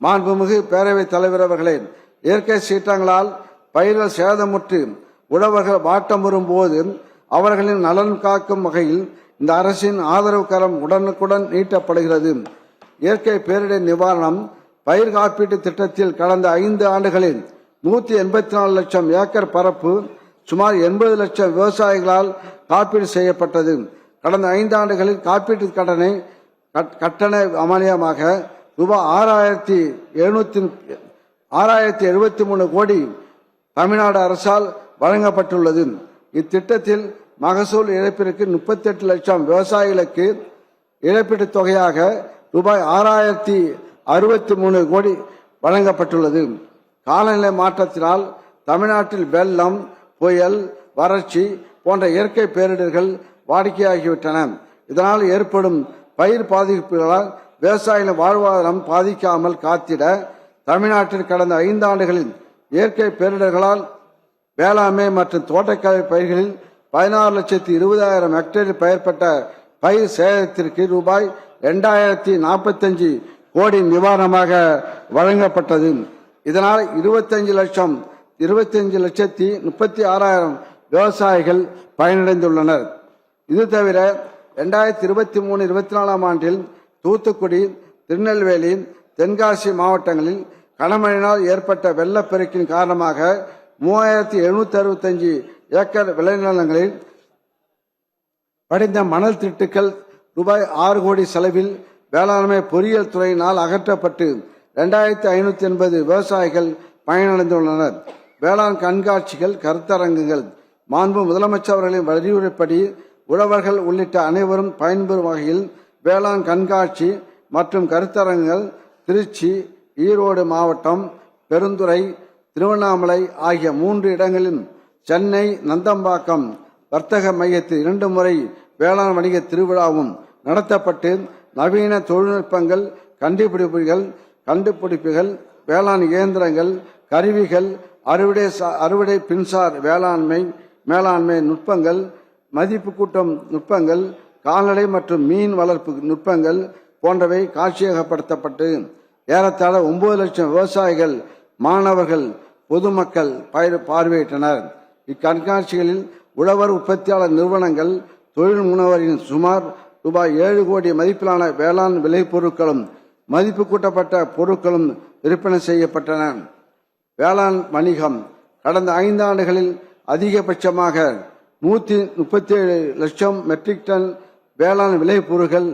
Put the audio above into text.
மாண்புமிகு பேரவைத் தலைவர் அவர்களே, இயற்கை சீற்றங்களால் பயிர்கள் சேதமுற்று உழவர்கள் வாட்டமுறும் போது அவர்களின் நலன் காக்கும் வகையில் இந்த அரசின் ஆதரவு கரம் உடனுக்குடன் நீட்டப்படுகிறது. இயற்கை பேரிடர் நிவாரணம் பயிர் காப்பீட்டு திட்டத்தில் கடந்த 5 ஆண்டுகளில் 184 லட்சம் ஏக்கர் பரப்பு சுமார் 80 லட்சம் விவசாயிகளால் காப்பீடு செய்யப்பட்டது. கடந்த 5 ஆண்டுகளில் காப்பீட்டு கட்டண அமானியமாக ரூபாய் 6,773 கோடி தமிழ்நாடு அரசால் வழங்கப்பட்டுள்ளது. இத்திட்டத்தில் மகசூல் இழப்பிற்கு 38 லட்சம் விவசாயிகளுக்கு இழப்பீட்டுத் தொகையாக ரூபாய் 6,063 கோடி வழங்கப்பட்டுள்ளது. காலநிலை மாற்றத்தினால் தமிழ்நாட்டில் வெள்ளம், புயல், வறட்சி போன்ற இயற்கை பேரிடர்கள் வாடிக்கையாகிவிட்டன. இதனால் ஏற்படும் பயிர் பாதிப்புகளால் விவசாயிகளின் வாழ்வாதாரம் பாதிக்காமல் காத்திட தமிழ்நாட்டில் கடந்த 5 ஆண்டுகளில் இயற்கை பேரிடர்களால் வேளாண்மை மற்றும் தோட்டக்கலை பயிர்களில் 16,20,000 ஹெக்டேரில் பெயர்பட்ட பயிர் சேதத்திற்கு ரூபாய் 2,045 கோடி நிவாரணமாக வழங்கப்பட்டது. இதனால் 25,36,000 விவசாயிகள் பயனடைந்துள்ளனர். இது தவிர 2023-24 ஆண்டில் தூத்துக்குடி, திருநெல்வேலி, தென்காசி மாவட்டங்களில் கனமழையினால் ஏற்பட்ட வெள்ளப்பெருக்கின் காரணமாக 3,765 ஏக்கர் விளைநிலங்களில் படிந்த மணல் திட்டுக்கள் ரூபாய் 6 கோடி செலவில் வேளாண்மை பொறியியல் துறையினால் அகற்றப்பட்டு 2,580 விவசாயிகள் பயனடைந்துள்ளனர். வேளாண் கண்காட்சிகள், கருத்தரங்குகள் மாண்பு முதலமைச்சர் அவர்களின் வலியுறுத்தப்படி உழவர்கள் உள்ளிட்ட அனைவரும் பயன்பெறும் வகையில் வேளாண் கண்காட்சி மற்றும் கருத்தரங்குகள் திருச்சி, ஈரோடு மாவட்டம், பெருந்துறை, திருவண்ணாமலை ஆகிய 3 இடங்களிலும், சென்னை நந்தம்பாக்கம் வர்த்தக மையத்தில் 2 முறை வேளாண் வணிக திருவிழாவும் நடத்தப்பட்டு நவீன தொழில்நுட்பங்கள், கண்டுபிடிப்புகள், வேளாண் இயந்திரங்கள், கருவிகள், அறுவடை பின்சார் மேலாண்மை நுட்பங்கள், மதிப்பு கூட்டும் நுட்பங்கள், கால்நடை மற்றும் மீன் வளர்ப்பு நுட்பங்கள் போன்றவை காட்சியகப்படுத்தப்பட்டு ஏறத்தாழ 9 லட்சம் விவசாயிகள், மாணவர்கள், பொதுமக்கள் பார்வையிட்டனர். இக்கண்காட்சிகளில் உழவர் உற்பத்தியாளர் நிறுவனங்கள், தொழில் முனைவரின் சுமார் ரூபாய் 7 கோடி மதிப்பிலான வேளாண் விளைபொருட்களும் மதிப்பு கூட்டப்பட்ட பொருட்களும் விற்பனை செய்யப்பட்டன. வேளாண் வணிகம் கடந்த 5 ஆண்டுகளில் அதிகபட்சமாக 137 லட்சம் மெட்ரிக் டன் வேளாண் விளைபொருட்கள்